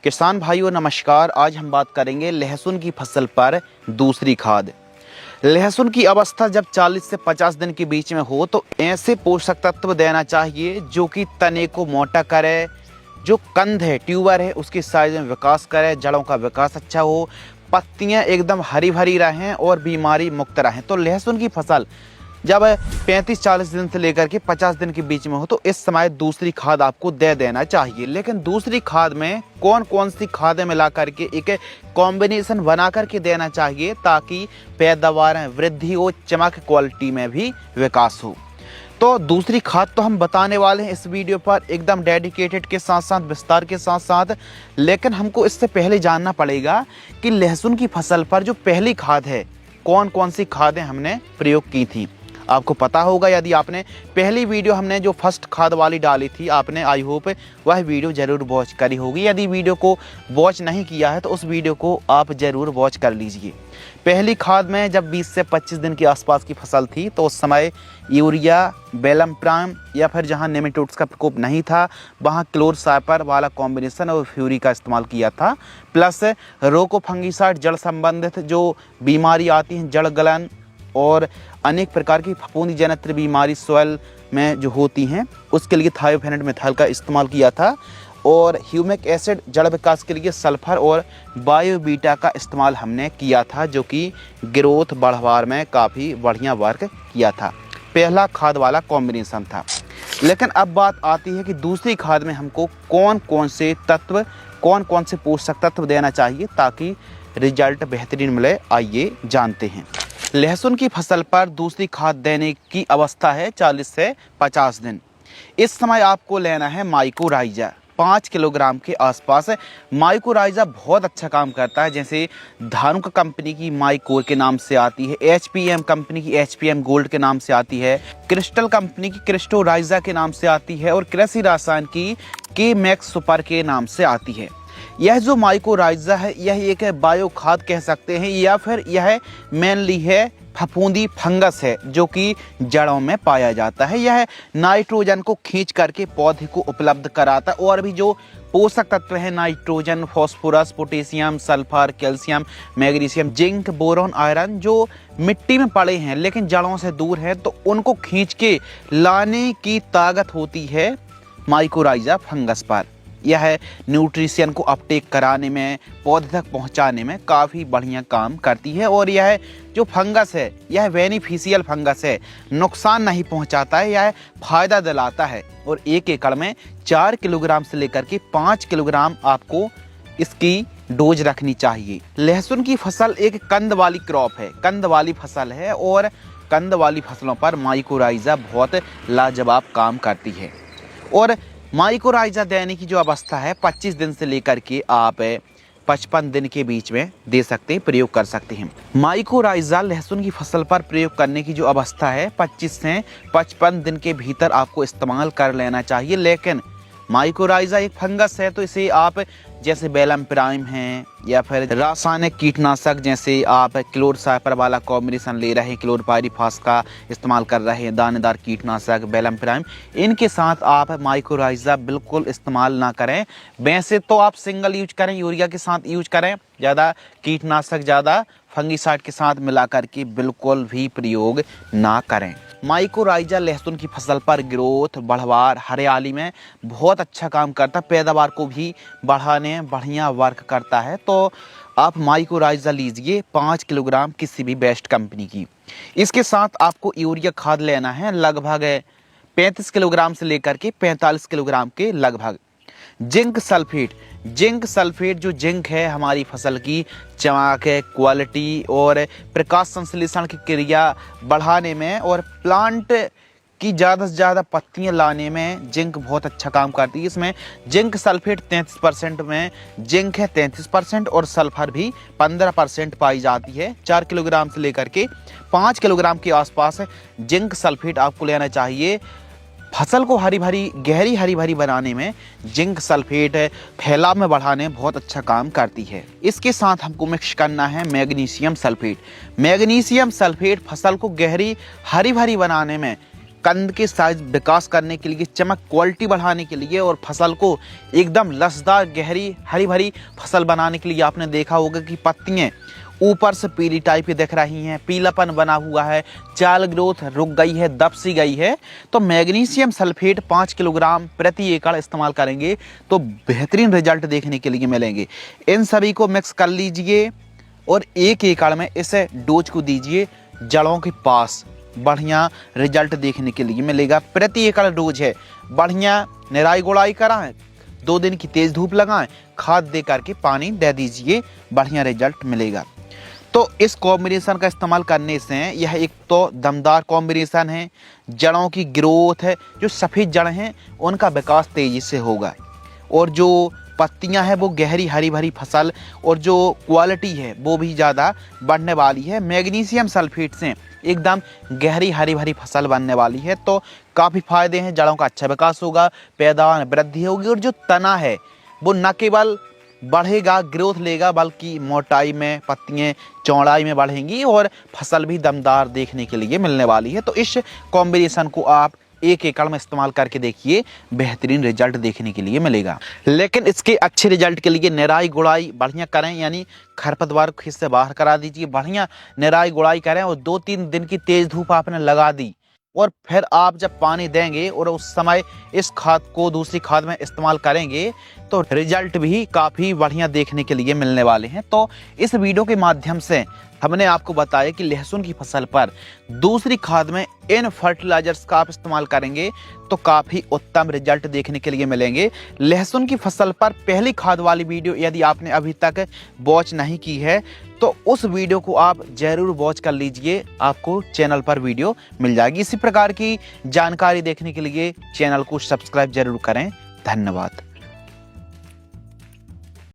किसान भाइयों नमस्कार। आज हम बात करेंगे लहसुन की फसल पर दूसरी खाद। लहसुन की अवस्था जब 40 से 50 दिन के बीच में हो तो ऐसे पोषक तत्व देना चाहिए जो कि तने को मोटा करे, जो कंद है ट्यूबर है उसके साइज में विकास करे, जड़ों का विकास अच्छा हो, पत्तियां एकदम हरी भरी रहें और बीमारी मुक्त रहें। तो लहसुन की फसल जब 35-40 दिन से लेकर के 50 दिन के बीच में हो तो इस समय दूसरी खाद आपको दे देना चाहिए। लेकिन दूसरी खाद में कौन कौन सी खादें मिला करके एक कॉम्बिनेशन बना करके देना चाहिए ताकि पैदावार में वृद्धि हो, चमक क्वालिटी में भी विकास हो। तो दूसरी खाद तो हम बताने वाले हैं इस वीडियो पर एकदम डेडिकेटेड के साथ साथ विस्तार के साथ साथ। लेकिन हमको इससे पहले जानना पड़ेगा कि लहसुन की फसल पर जो पहली खाद है कौन कौन सी खादें हमने प्रयोग की थी। आपको पता होगा, यदि आपने पहली वीडियो हमने जो फर्स्ट खाद वाली डाली थी आपने, आई होप वह वीडियो ज़रूर वॉच करी होगी। यदि वीडियो को वॉच नहीं किया है तो उस वीडियो को आप ज़रूर वॉच कर लीजिए। पहली खाद में जब 20 से 25 दिन के आसपास की फसल थी तो उस समय यूरिया, बेलम प्राइम या फिर जहां नेमेटोड्स का प्रकोप नहीं था वहां क्लोरसाइपर वाला कॉम्बिनेशन और फ्यूरी का इस्तेमाल किया था। प्लस रोको फंगीसाइड, जड़ संबंधित जो बीमारी आती हैं, जड़ गलन और अनेक प्रकार की फफूंदी जनित बीमारी सॉइल में जो होती हैं उसके लिए थायोफेनेट मेथाइल का इस्तेमाल किया था। और ह्यूमिक एसिड, जड़ विकास के लिए सल्फर और बायोबीटा का इस्तेमाल हमने किया था जो कि ग्रोथ बढ़वार में काफ़ी बढ़िया वर्क किया था। पहला खाद वाला कॉम्बिनेशन था। लेकिन अब बात आती है कि दूसरी खाद में हमको कौन कौन से तत्व, कौन कौन से पोषक तत्व देना चाहिए ताकि रिजल्ट बेहतरीन मिले। आइए जानते हैं। लहसुन की फसल पर दूसरी खाद देने की अवस्था है 40 से 50 दिन। इस समय आपको लेना है माइकोराइजा 5 किलोग्राम के आसपास। माइकोराइजा बहुत अच्छा काम करता है, जैसे धानुका कंपनी की माइकोर के नाम से आती है, एचपीएम कंपनी की एचपीएम गोल्ड के नाम से आती है, क्रिस्टल कंपनी की क्रिस्टोराइजा के नाम से आती है और कृषि रसायन की के मैक्स सुपर के नाम से आती है। यह जो माइकोराइजा है यह एक बायो खाद कह सकते हैं या फिर यह मेनली है फफूंदी फंगस है जो कि जड़ों में पाया जाता है। यह नाइट्रोजन को खींच करके पौधे को उपलब्ध कराता है और भी जो पोषक तत्व है nitrogen, phosphorus, potassium, sulphur, calcium, magnesium, zinc, boron, iron जो मिट्टी में पड़े हैं लेकिन जड़ों से दूर है तो उनको खींच के लाने की ताकत होती है माइकोराइजा फंगस पर। यह न्यूट्रिशन को अपटेक कराने में, पौधे तक पहुंचाने में काफ़ी बढ़िया काम करती है। और यह जो फंगस है यह बेनिफिशियल फंगस है, नुकसान नहीं पहुंचाता है, यह फायदा दिलाता है। और 1 एकड़ में 4 किलोग्राम से लेकर के 5 किलोग्राम आपको इसकी डोज रखनी चाहिए। लहसुन की फसल एक कंद वाली क्रॉप है, कंद वाली फसल है और कंद वाली फसलों पर माइकोराइजा बहुत लाजवाब काम करती है। और माइकोराइजा देने की जो अवस्था है 25 दिन से लेकर के आप 55 दिन के बीच में दे सकते हैं, प्रयोग कर सकते हैं। माइकोराइजा लहसुन की फसल पर प्रयोग करने की जो अवस्था है 25 से 55 दिन के भीतर आपको इस्तेमाल कर लेना चाहिए। लेकिन माइकोराइजा एक फंगस है तो इसे आप जैसे बेलम प्राइम है या फिर रासायनिक कीटनाशक जैसे आप क्लोरसाइपर वाला कॉम्बिनेशन ले रहे हैं, क्लोरपाइरीफास का इस्तेमाल कर रहे हैं, दानेदार कीटनाशक बेलम प्राइम, इनके साथ आप माइकोराइजा बिल्कुल इस्तेमाल ना करें। वैसे तो आप सिंगल यूज करें, यूरिया के साथ यूज करें, ज़्यादा कीटनाशक, ज़्यादा फंगीसाइड के साथ मिला करके बिल्कुल भी प्रयोग ना करें। माइकोराइजा लहसुन की फसल पर ग्रोथ, बढ़वार, हरियाली में बहुत अच्छा काम करता है, पैदावार को भी बढ़ाने में बढ़िया वर्क करता है। तो आप माइकोराइजा लीजिए 5 किलोग्राम किसी भी बेस्ट कंपनी की। इसके साथ आपको यूरिया खाद लेना है लगभग 35 किलोग्राम से लेकर के 45 किलोग्राम के लगभग। जिंक सल्फेट, जिंक सल्फेट जो जिंक है हमारी फसल की चमक, क्वालिटी और प्रकाश संश्लेषण की क्रिया बढ़ाने में और प्लांट की ज़्यादा से ज़्यादा पत्तियां लाने में जिंक बहुत अच्छा काम करती है। इसमें जिंक सल्फेट 33% में जिंक है 33% और सल्फर भी 15% पाई जाती है। 4 किलोग्राम से लेकर के 5 किलोग्राम के आसपास जिंक सल्फेट आपको लेना चाहिए। फसल को हरी भरी, गहरी हरी भरी बनाने में जिंक सल्फेट फैलाव में बढ़ाने में बहुत अच्छा काम करती है। इसके साथ हमको मिक्स करना है मैग्नीशियम सल्फेट। मैग्नीशियम सल्फेट फसल को गहरी हरी भरी बनाने में कंद के साइज विकास करने के लिए, चमक क्वालिटी बढ़ाने के लिए और फसल को एकदम लसदार गहरी हरी भरी फसल बनाने के लिए आपने देखा होगा कि पत्तियां ऊपर से पीली टाइप की दिख रही हैं, पीलापन बना हुआ है, चाल ग्रोथ रुक गई है, दब सी गई है, तो मैग्नीशियम सल्फेट 5 किलोग्राम प्रति एकड़ इस्तेमाल करेंगे तो बेहतरीन रिजल्ट देखने के लिए मिलेंगे। इन सभी को मिक्स कर लीजिए और 1 एकड़ में इसे डोज को दीजिए जड़ों के पास, बढ़िया रिजल्ट देखने के लिए मिलेगा। प्रति एकड़ डोज है, बढ़िया निराई गुड़ाई कराएं, 2 दिन की तेज धूप लगाएं, खाद दे करके पानी दे दीजिए, बढ़िया रिजल्ट मिलेगा। तो इस कॉम्बिनेशन का इस्तेमाल करने से यह एक तो दमदार कॉम्बिनेशन है, जड़ों की ग्रोथ है, जो सफ़ेद जड़ हैं उनका विकास तेज़ी से होगा और जो पत्तियां हैं वो गहरी हरी भरी फसल और जो क्वालिटी है वो भी ज़्यादा बढ़ने वाली है। मैग्नीशियम सल्फेट से एकदम गहरी हरी भरी फसल बनने वाली है, तो काफ़ी फायदे हैं। जड़ों का अच्छा विकास होगा, पैदावार वृद्धि होगी और जो तना है वो न केवल बढ़ेगा ग्रोथ लेगा बल्कि मोटाई में, पत्तियां चौड़ाई में बढ़ेंगी और फसल भी दमदार देखने के लिए मिलने वाली है। तो इस कॉम्बिनेशन को आप 1 एकड़ में इस्तेमाल करके देखिए, बेहतरीन रिजल्ट देखने के लिए मिलेगा। लेकिन इसके अच्छे रिजल्ट के लिए निराई गुड़ाई बढ़िया करें, यानी खरपतवार को खेत से बाहर करा दीजिए, बढ़िया निराई गुड़ाई करें और 2-3 दिन की तेज धूप आपने लगा दी और फिर आप जब पानी देंगे और उस समय इस खाद को दूसरी खाद में इस्तेमाल करेंगे तो रिजल्ट भी काफ़ी बढ़िया देखने के लिए मिलने वाले हैं। तो इस वीडियो के माध्यम से हमने आपको बताया कि लहसुन की फसल पर दूसरी खाद में इन फर्टिलाइजर्स का आप इस्तेमाल करेंगे तो काफ़ी उत्तम रिजल्ट देखने के लिए मिलेंगे। लहसुन की फसल पर पहली खाद वाली वीडियो यदि आपने अभी तक वॉच नहीं की है तो उस वीडियो को आप ज़रूर वॉच कर लीजिए, आपको चैनल पर वीडियो मिल जाएगी। इसी प्रकार की जानकारी देखने के लिए चैनल को सब्सक्राइब जरूर करें। धन्यवाद।